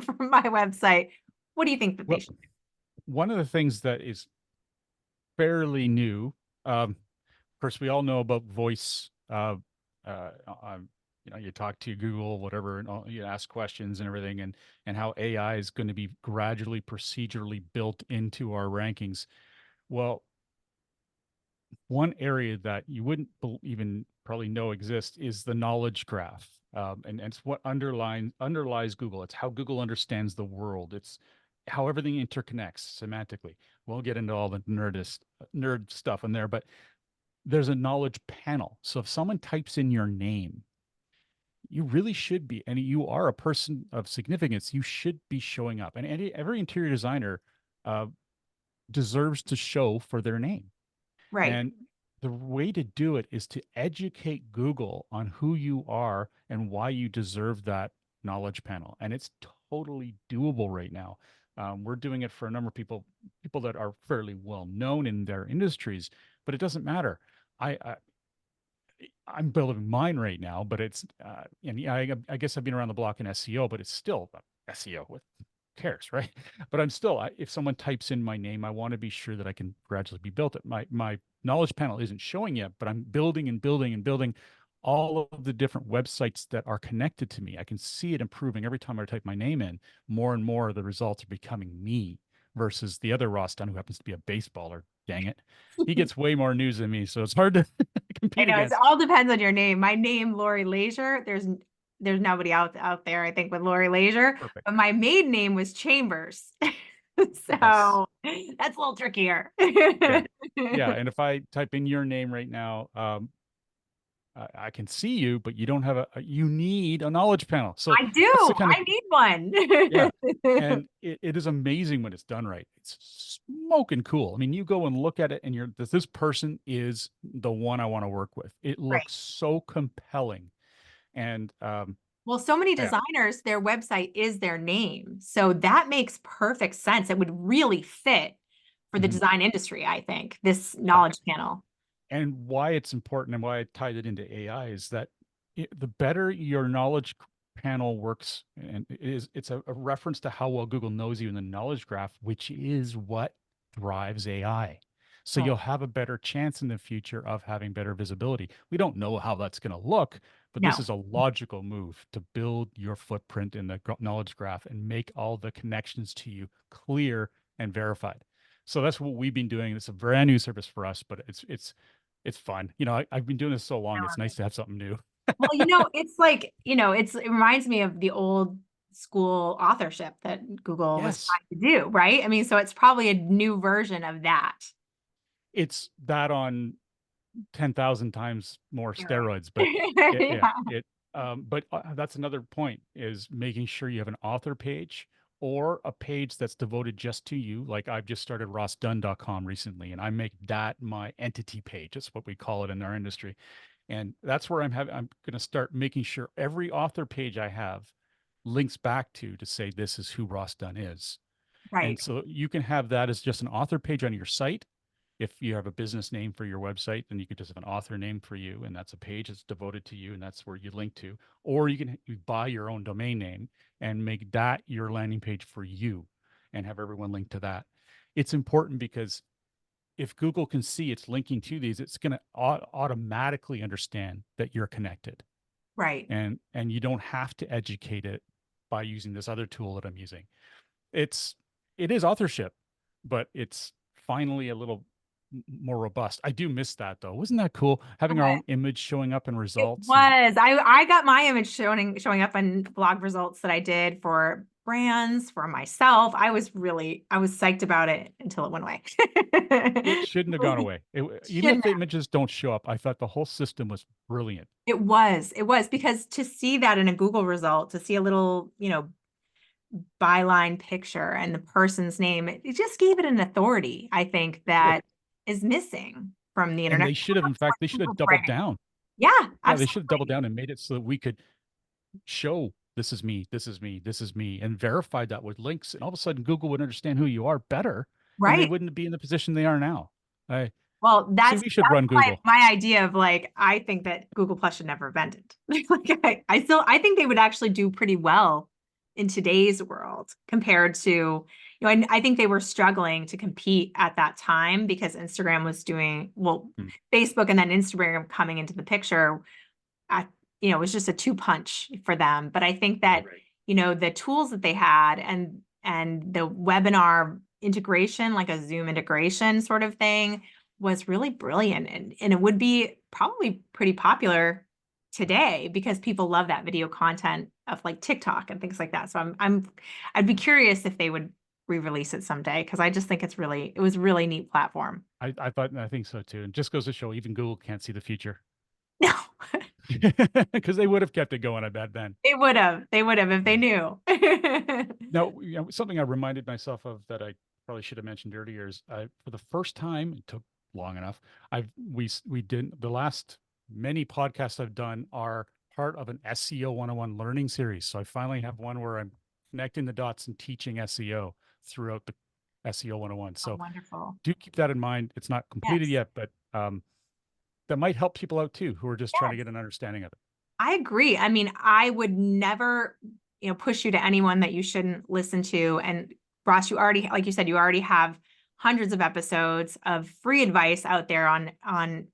for my website. What do you think that they Well, should one of the things that is fairly new. Of course, we all know about voice. Uh, you talk to Google, whatever, and you ask questions and everything, and how AI is going to be gradually, procedurally built into our rankings. Well, one area that you wouldn't even probably know exists is the knowledge graph, and it's what underlies Google. It's how Google understands the world. It's how everything interconnects semantically. We'll get into all the nerd stuff in there, but there's a knowledge panel. So if someone types in your name, you really should be, and you are a person of significance, you should be showing up. And every interior designer uh, deserves to show for their name. Right. And the way to do it is to educate Google on who you are and why you deserve that knowledge panel. And it's totally doable right now. We're doing it for a number of people that are fairly well known in their industries, but it doesn't matter. I'm building mine right now, but it's and yeah, I guess I've been around the block in SEO, but it's still SEO. What cares, right? But I'm still, if someone types in my name, I want to be sure that I can gradually be built. My knowledge panel isn't showing yet, but I'm building and building and building all of the different websites that are connected to me. I can see it improving every time I type my name in. More and more of the results are becoming me versus the other Ross Dunn, who happens to be a baseballer. Dang it. He gets way more news than me, so it's hard to I compete know it against. all depends on your name. My name, Lori Leisure. There's nobody out there, I think, with Lori Leisure. Perfect. But my maiden name was Chambers. Yes. So that's a little trickier. Yeah. Yeah. And if I type in your name right now, I can see you, but you don't have you need a knowledge panel. So I that's the do. kind of, I need one. yeah. And it is amazing when it's done right. It's smoking cool. I mean, you go and look at it and this person is the one I want to work with. It Right. looks so compelling. And Well, so many yeah, designers, their website is their name. So that makes perfect sense. It would really fit for the mhm. design industry, I think, this Yeah. knowledge panel. And why it's important and why I tied it into AI is that the better your knowledge panel works, and it's a reference to how well Google knows you in the knowledge graph, which is what drives AI. So Right. you'll have a better chance in the future of having better visibility. We don't know how that's going to look, but this No, is a logical move to build your footprint in the knowledge graph and make all the connections to you clear and verified. So that's what we've been doing. It's a brand new service for us, but it's fun. I've been doing this so I long. It's love nice it. to have something new. Well, it's like, it reminds me of the old school authorship that Google was Yes, trying to do, right? I mean, so it's probably a new version of that. it's that on 10,000 times more You're steroids, but right. yeah, Yeah, but that's another point is making sure you have an author page or a page that's devoted just to you. Like I've just started rossdunn.com recently, and I make that my entity page. That's what we call it in our industry. And that's where I'm going to start making sure every author page I have links back to say this is who Ross Dunn is. And right, so you can have that as just an author page on your site. If you have a business name for your website, then you could just have an author name for you, and that's a page that's devoted to you, and that's where you link to. Or you buy your own domain name and make that your landing page for you, and have everyone link to that. It's important because if Google can see it's linking to these, it's going to automatically understand that you're connected, right, and you don't have to educate it by using this other tool that I'm using. It's it is authorship, but it's finally a little more robust. I do miss that though. Wasn't that cool having our own image showing up in it results? And was. I got my image showing up in blog results that I did for brands, for myself. I was psyched about it until it went away. it shouldn't have gone away. Even if Shouldn't the have. images don't show up, I thought the whole system was brilliant. It was because to see that in a Google result, to see a little, byline picture and the person's name, it just gave it an authority, I think, It did. that is missing from the And internet. they should have, in That's what fact, they should have Google's doubled writing. down. Yeah, Yeah, they should have doubled absolutely. down and made it so that we could show this is me, this is me, this is me, and verified that with links. And all of a sudden, Google would understand who you are better, and they Right. wouldn't be in the position they are now. I Well, see. that's We should run Google. my idea of like, I think that Google Plus should never have ended. Like I think they would actually do pretty well in today's world compared to, I think they were struggling to compete at that time because Instagram was doing, well, Hmm. Facebook and then Instagram coming into the picture at, it was just a two punch for them. But I think that, Right. the tools that they had and the webinar integration, like a Zoom integration sort of thing, was really brilliant. And it would be probably pretty popular today because people love that video content of like TikTok and things like that. So I'd be curious if they would re-release it someday because I just think it was a really neat platform. I think so too. And just goes to show even Google can't see the future No, because they would have kept it going, I bet then. they would have if they Yeah. knew. Now, something I reminded myself of that I probably should have mentioned earlier is for the first time, it took long enough. We did the last many podcasts I've done are part of an SEO 101 learning series. So I finally have one where I'm connecting the dots and teaching SEO throughout the SEO 101. Oh, So wonderful. do keep that in mind. It's not completed Yes. yet, but that might help people out too who are just trying to Yes. get an understanding of it. I agree. I mean, I would never, push you to anyone that you shouldn't listen to. And Ross, you already, like you said, you already have hundreds of episodes of free advice out there on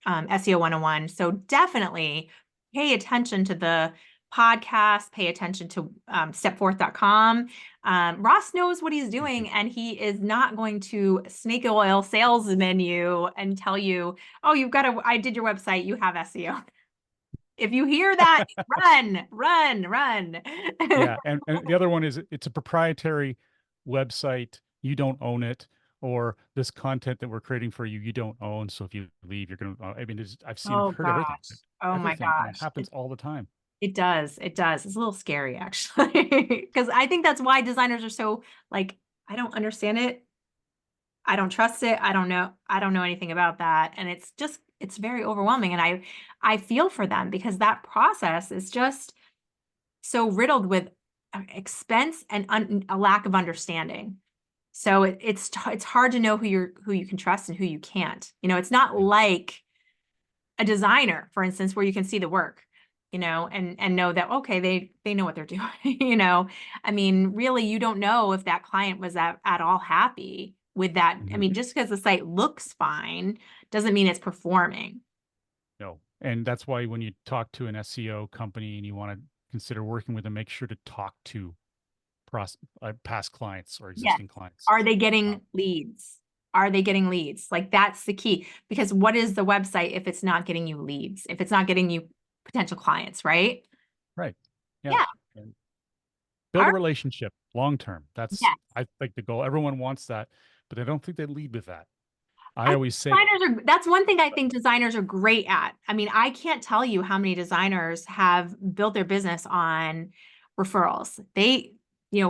SEO 101. So definitely pay attention to the podcast, pay attention to stepforth.com. Ross knows what he's Thank you. doing, and he is not going to snake oil salesman you and tell you, oh, I did your website, you have SEO. If you hear that, run, run, run. Yeah, and the other one is it's a proprietary website. You don't own it, or this content that we're creating for you, you don't own. So if you leave, you're gonna. I mean, I've seen Oh heard everything, gosh. Oh my and it gosh. happens all the time. It does. It does. It's a little scary actually. Because I think that's why designers are so like, I don't understand it. I don't trust it. I don't know anything about that. And it's very overwhelming. And I feel for them because that process is just so riddled with expense and a lack of understanding. So it's hard to know who you can trust and who you can't. It's not Yeah. like a designer, for instance, where you can see the work, and know that, okay, they know what they're doing, I mean, really, you don't know if that client was at all happy with that. I Mhm. mean, just because the site looks fine doesn't mean it's performing. No. And that's why when you talk to an SEO company and you want to consider working with them, make sure to talk to past clients or Yes. existing clients. Are they Um, getting leads? Are they getting leads? Like, that's the key, because what is the website if it's not getting you leads, if it's not getting you potential clients, right? right. Yeah. Yeah. And All build a right. relationship long term. That's, Yes. I think, the goal. Everyone wants that, but I don't think they lead with that. I I think always say, that's one thing I think designers are great at. I mean, I can't tell you how many designers have built their business on referrals. They,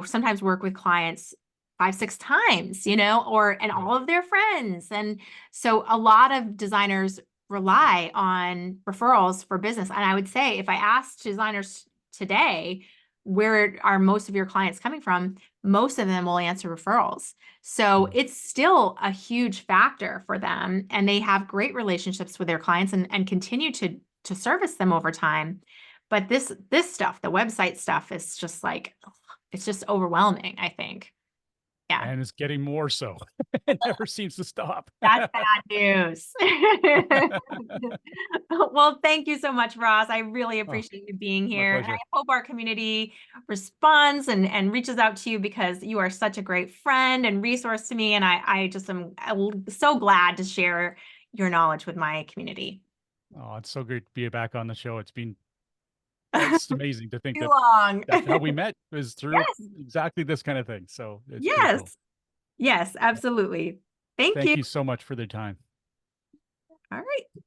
sometimes work with clients 5, 6 times, and right. all of their friends. And so a lot of designers rely on referrals for business. And I would say, if I asked designers today, where are most of your clients coming from? Most of them will answer referrals. So Mhm. it's still a huge factor for them, and they have great relationships with their clients, and continue to service them over time. But this stuff, the website stuff, is just like, ugh, it's just overwhelming, I think. Yeah, And it's getting more so. It never seems to stop. that's bad news. Well, thank you so much, Ross. I really Oh, appreciate you being my here. And I pleasure. hope our community responds and reaches out to you, because you are such a great friend and resource to me. And I just am so glad to share your knowledge with my community. Oh, it's so great to be back on the show. It's amazing to think Too that long. that's how we met, is through Yes, exactly this kind of thing. So it's pretty cool. yes, yes, absolutely. Thank Thank you. you so much for the time. All right.